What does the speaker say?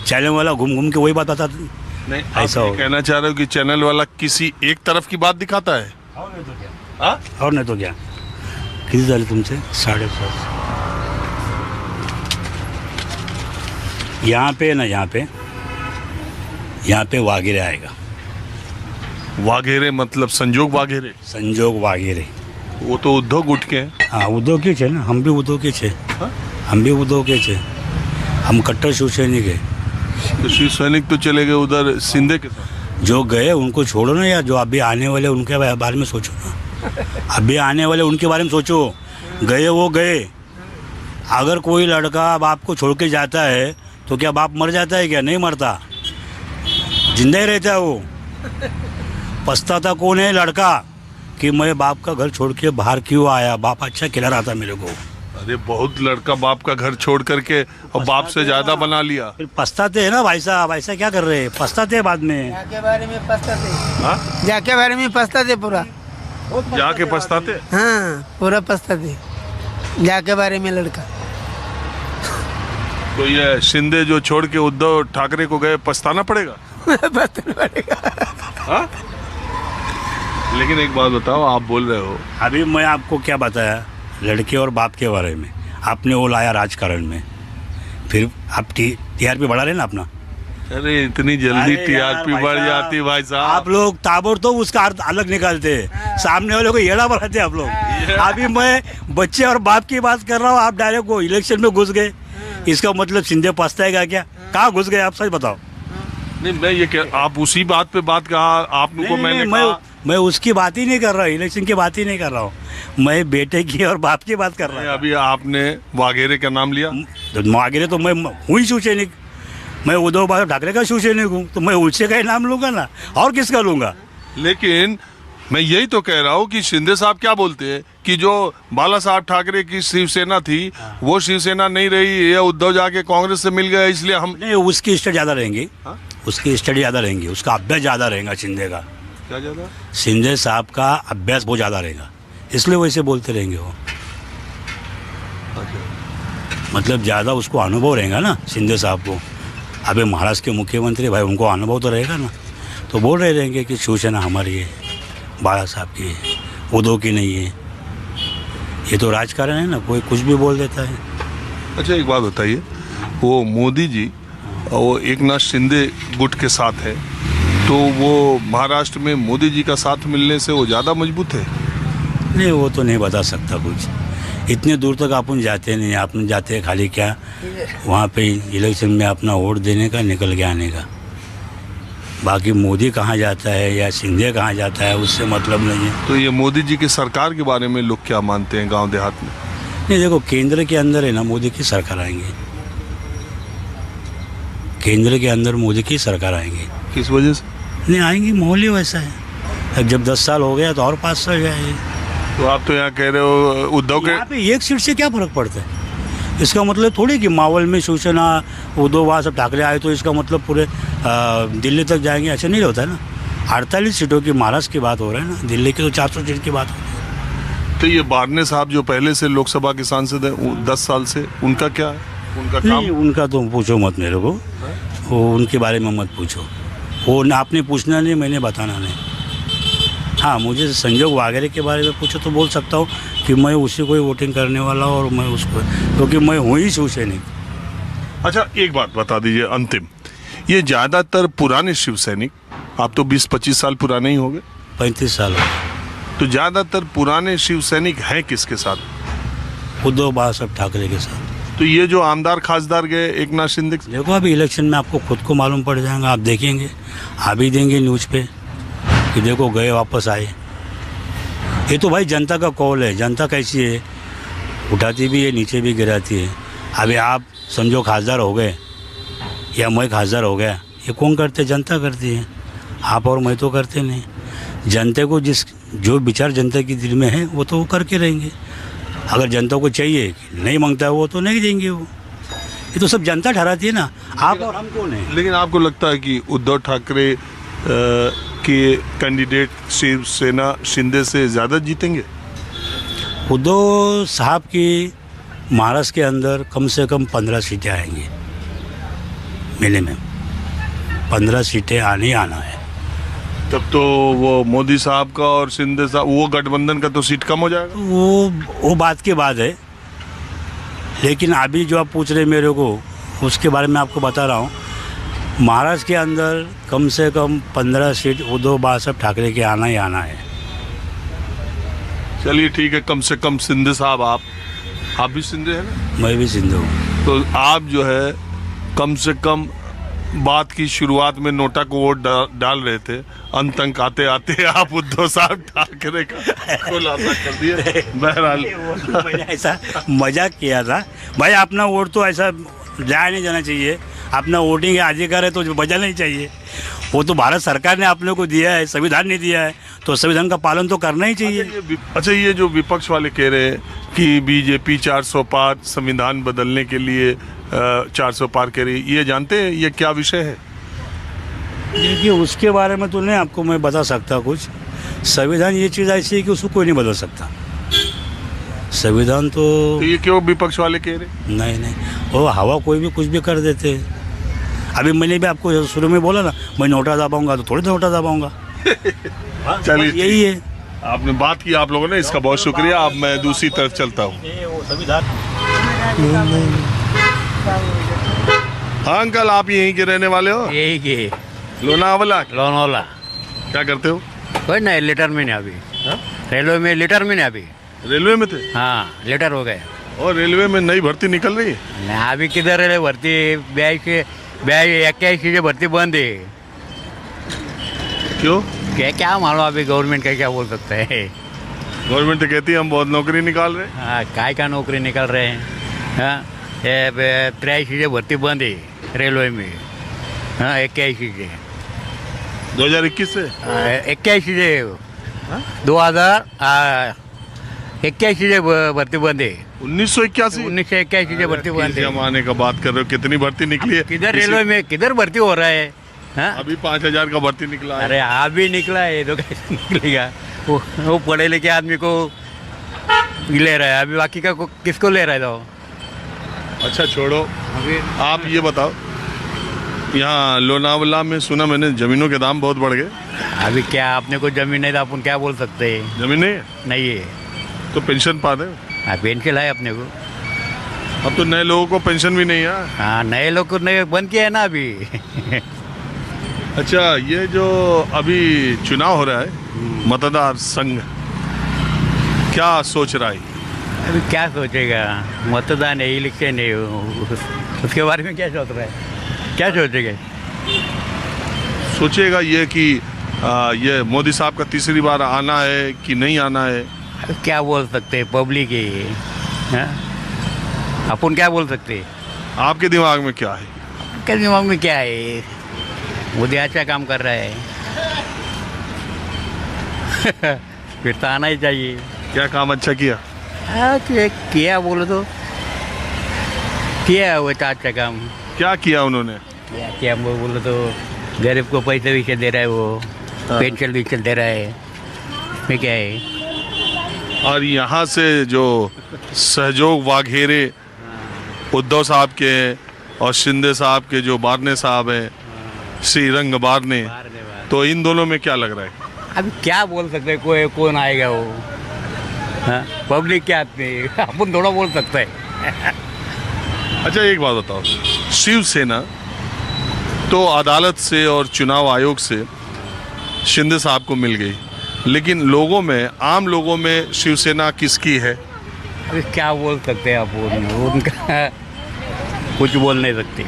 Channel वाला घूम घूम के वही बात बताता नहीं, ऐसा आप हो ये कहना चाह रहे हो कि चैनल वाला किसी एक तरफ की बात दिखाता है? और नहीं तो क्या, हाँ? और नहीं तो क्या। किती झाले तुमचे? 7.5। यहाँ पे ना, यहाँ पे वाघेरे आएगा। वाघेरे मतलब संजोग वाघेरे? संजोग वाघेरे। वो तो उद्धव गुट के हैं। हाँ, उद्धव के छे ना, हम भी उद्धव के छे। हाँ? हम भी उद्धव के छे, हम कट्टर शिवसैनिक है। तो शिव सैनिक तो चले गए उधर शिंदे के साथ। जो गए उनको छोड़ो ना यार, जो अभी आने वाले उनके बारे में सोचो ना। अभी आने वाले उनके बारे में सोचो। गए वो गए। अगर कोई लड़का बाप को छोड़ के जाता है तो क्या बाप मर जाता है? क्या नहीं मरता, जिंदा ही रहता है वो। पछताता कौन है? लड़का, कि मैं बाप का घर छोड़ के बाहर क्यों आया, बाप अच्छा खिला रहा था मेरे को। अरे बहुत लड़का बाप का घर छोड़ करके और बाप से ज्यादा बना लिया। फिर पछताते हैं ना भाई साहब, ऐसा क्या कर रहे हैं? पछताते हैं बाद में। जाके बारे में पछताते। हाँ? जाके बारे में पछताते पूरा। जाके पछताते? हाँ, पूरा पछताते जाके बारे में लड़का। तो ये शिंदे जो छोड़ के उद्धव ठाकरे को गए, पछताना पड़ेगा? पछताना पड़ेगा। हाँ? लेकिन एक बात बताओ, आप बोल रहे हो अभी मैं आपको क्या बताया लड़के और बाप के बारे में, आपने वो लाया राजकारण में, फिर आप टीआरपी बढ़ा रहे ना अपना। अरे इतनी जल्दी अरे टीआरपी यार बढ़ भाई जाती भाई साहब? आप लोग ताबड़तोड़ उसका अर्थ अलग निकालते हैं, सामने वाले को येड़ा बनाते आप लोग। अभी मैं बच्चे और बाप की बात कर रहा हूँ, आप डायरेक्ट वो इलेक्शन में घुस गए। इसका मतलब शिंदे पछताएगा क्या? कहाँ घुस गए आप, सच बताओ। नहीं, मैं ये कह, आप उसी बात पे बात कहा आपको, नहीं, मैंने नहीं, कहा मैं उसकी बात ही नहीं कर रहा हूँ, इलेक्शन की बात ही नहीं कर रहा हूँ। मैं बेटे की और बाप की बात कर रहा हूँ। अभी आपने वाघेरे का नाम लिया। तो आगे तो मैं हूँ ही शिवसैनिक, मैं उद्धव ठाकरे का शिवसैनिक हूँ, तो मैं उससे का ही नाम लूंगा ना, और किसका लूंगा? लेकिन मैं यही तो कह रहा हूँ कि शिंदे साहब क्या बोलते हैं कि जो बाला साहब ठाकरे की शिवसेना थी वो शिवसेना नहीं रही, ये उद्धव जाके कांग्रेस से मिल गया, इसलिए हम। नहीं, उसकी स्टडी ज़्यादा रहेंगी। हाँ? उसकी स्टडी ज़्यादा रहेंगी, उसका अभ्यास ज़्यादा रहेगा शिंदे का। क्या ज्यादा? शिंदे साहब का अभ्यास बहुत ज़्यादा रहेगा, इसलिए वैसे बोलते रहेंगे वो। मतलब ज़्यादा उसको अनुभव रहेगा ना शिंदे साहब को। अभी महाराष्ट्र के मुख्यमंत्री भाई, उनको अनुभव तो रहेगा ना, तो बोल रहे रहेंगे कि शिवसेना हमारी है, बाला साहब की है, उद्धव की नहीं है। ये तो राजकारण है ना, कोई कुछ भी बोल देता है। अच्छा एक बात बताइए, वो मोदी जी वो एकनाथ शिंदे गुट के साथ है, तो वो महाराष्ट्र में मोदी जी का साथ मिलने से वो ज़्यादा मजबूत है? नहीं, वो तो नहीं बता सकता कुछ, इतने दूर तक अपन जाते नहीं। अपन जाते हैं खाली क्या वहाँ पे इलेक्शन में अपना वोट देने का, निकल के आने का। बाकी मोदी कहाँ जाता है या शिंदे कहाँ जाता है, उससे मतलब नहीं है। तो ये मोदी जी की सरकार के बारे में लोग क्या मानते हैं गांव देहात में? नहीं, देखो केंद्र के अंदर है ना मोदी की सरकार आएंगी, केंद्र के अंदर मोदी की सरकार आएंगी। किस वजह से? नहीं आएंगी, माहौल ही वैसा है। अब जब 10 साल हो गया तो और 5 साल जाएंगे। तो आप तो यहाँ कह रहे हो उद्धव के यहाँ पे एक सीट से क्या फर्क पड़ता है? इसका मतलब थोड़ी कि माहौल में शिवसेना उद्धव वहाँ सब ठाकरे आए तो इसका मतलब पूरे दिल्ली तक जाएंगे, ऐसा नहीं होता है ना। 48 सीटों की महाराष्ट्र की बात हो रहा है ना, दिल्ली की तो 400 सीट की बात हो रही है। तो ये बारने साहब जो पहले से लोकसभा के सांसद हैं 10 साल से, उनका क्या है, उनका काम? नहीं, उनका तो पूछो मत मेरे को, वो उनके बारे में मत पूछो। वो ना आपने पूछना नहीं, मैंने बताना नहीं। हाँ, मुझे संजोग वाघेरे के बारे में पूछो तो बोल सकता हूँ कि मैं उसी को ही वोटिंग करने वाला हूँ, और मैं उसको, क्योंकि मैं हूँ ही शिवसैनिक। अच्छा एक बात बता दीजिए अंतिम, ये ज़्यादातर पुराने शिव सैनिक, आप तो 20-25 साल पुराने ही हो गए, 35 साल हो। तो ज़्यादातर पुराने शिव सैनिक हैं किसके साथ? उद्धव बाला ठाकरे के साथ। तो ये जो आमदार खासदार गए एकनाथ शिंदे, देखो अभी इलेक्शन में आपको खुद को मालूम पड़ जाएगा, आप देखेंगे, आ भी देंगे न्यूज़ पे कि देखो गए वापस आए। ये तो भाई जनता का कॉल है, जनता कैसी है, उठाती भी है, नीचे भी गिराती है। अभी आप समझो खासदार हो गए या मैं खासदार हो गया, ये कौन करते? जनता करती है, आप और मैं तो करते नहीं। जनता को जो विचार जनता के दिल में है वो तो वो करके रहेंगे। अगर जनता को चाहिए, नहीं मांगता है वो तो नहीं देंगे वो। ये तो सब जनता ठहराती है ना, आप और हम कौन है? लेकिन आपको लगता है कि उद्धव ठाकरे के कैंडिडेट शिवसेना शिंदे से ज़्यादा जीतेंगे? उद्धव साहब की महाराष्ट्र के अंदर कम से कम 15 सीटें आएंगी, मिनिमम 15 सीटें आने ही आना है। तब तो वो मोदी साहब का और शिंदे साहब वो गठबंधन का तो सीट कम हो जाएगा। वो बात की बात है, लेकिन अभी जो आप पूछ रहे मेरे को उसके बारे में आपको बता रहा हूँ। महाराष्ट्र के अंदर कम से कम 15 सीट उद्धव बाळासाहेब ठाकरे के आना ही आना है। चलिए ठीक है, कम से कम शिंदे साहब आप भी शिंदे हैं ना? मैं भी सिंधु हूँ। तो आप जो है कम से कम बात की शुरुआत में नोटा को वोट डाल रहे थे, अंत तक आते आते आप उद्धव साहब ठाकरे का खुलासा कर दिए। बहरहाल मैंने ऐसा मजाक किया था भाई, अपना वोट तो ऐसा जाया नहीं जाना चाहिए, अपना वोटिंग अधिकार है तो बजा नहीं चाहिए। वो तो भारत सरकार ने आप लोगों को दिया है, संविधान ने दिया है, तो संविधान का पालन तो करना ही चाहिए। अच्छा ये जो विपक्ष वाले कह रहे हैं कि बीजेपी 400 पार संविधान बदलने के लिए 400 पार कह रही, ये जानते हैं ये क्या विषय है? देखिए उसके बारे में तो नहीं आपको मैं बता सकता कुछ। संविधान ये चीज़ ऐसी है कि उसको कोई नहीं बदल सकता। संविधान तो ये क्यों विपक्ष वाले कह रहे? नहीं, वो हवा कोई भी कुछ भी कर देते हैं। अभी मैंने भी आपको शुरू में बोला ना, मैं नोटा दबाऊंगा तो थोड़ी नोटा दबाऊंगा। चलिए यही है। आपने बात की आप लोगों ने, इसका बहुत शुक्रिया। अब मैं दूसरी तरफ चलता हूँ। हाँ अंकल, आप यहीं के रहने वाले हो? यही की लोनावला। लोनावला। क्या करते हो? कोई नहीं, लेटर में नहीं अभी। रेलवे में लेटर में नहीं अभी। रेलवे में थे? हाँ लेटर हो गए। और रेलवे में नई भर्ती निकल रही है? नहीं अभी किधर है भर्ती? 81 से भर्ती बंद है। क्यों? क्या मालूम, अभी गवर्नमेंट का क्या बोल सकते हैं। गवर्नमेंट तो कहती है हम बहुत नौकरी निकाल रहे हैं। हाँ काय का नौकरी निकल रहे हैं। हाँ 83 से भर्ती बंद है रेलवे में। हाँ 81 से 2021 से 81 से 2081 से भर्ती बंद है। 1981 1981 से भर्ती बंद है। जमाने का बात कर रहे हो, कितनी भर्ती निकली है? किधर रेलवे में किधर भर्ती हो रहा है? हाँ अभी 5000 का भर्ती निकला है। अरे अभी निकला है तो कैसे निकलेगा? वो पढ़े लिखे आदमी को ले रहा है, अभी बाकी का किसको ले रहा है? तो अच्छा छोड़ो, अभी आप ये बताओ, यहाँ लोनावला में सुना मैंने जमीनों के दाम बहुत बढ़ गए। अभी क्या अपने को जमीन नहीं तो अपन क्या बोल सकते हैं? जमीन नहीं है नहीं है। तो पेंशन पा दे। हाँ पेंशन है अपने को। अब तो नए लोगों को पेंशन भी नहीं है। हाँ नए लोग को नहीं बंद किया है ना अभी। अच्छा ये जो अभी चुनाव हो रहा है, मतदार संघ क्या सोच रहा है? अभी क्या सोचेगा? मतदान है, इलेक्शन है, उसके बारे में क्या सोच रहा है? क्या सोचेगा? सोचेगा ये कि ये मोदी साहब का तीसरी बार आना है कि नहीं आना है? क्या बोल सकते हैं, पब्लिक है ये। हाँ? अपन क्या बोल सकते हैं? आपके दिमाग में क्या है? क्या दिमाग में क्या है? मोदी अच्छा काम कर रहा है। फिर तो आना ही चाहिए। क्या काम अच्छा किया? हाँ किया बोलो तो किया वो अच्छा काम। क्या किया उन्होंने? क्या बोलो तो गरीब को पैसे वैसे दे रहा है, वो पेंशन वेंशन दे रहा है, इसमें क्या है? और यहाँ से जो सहयोग वाघेरे उद्धव साहब के हैं और शिंदे साहब के जो बारने साहब हैं, श्रीरंग बारने, तो इन दोनों में क्या लग रहा है? अभी क्या बोल सकते हैं, कोई कौन आएगा वो? हाँ पब्लिक क्या आदमी अपन थोड़ा बोल सकते हैं। अच्छा एक बात बताओ, शिवसेना तो अदालत से और चुनाव आयोग से शिंदे साहब को मिल गई, लेकिन लोगों में, आम लोगों में शिवसेना किसकी है? अभी क्या बोल सकते हैं आप? उनका कुछ बोल नहीं सकते।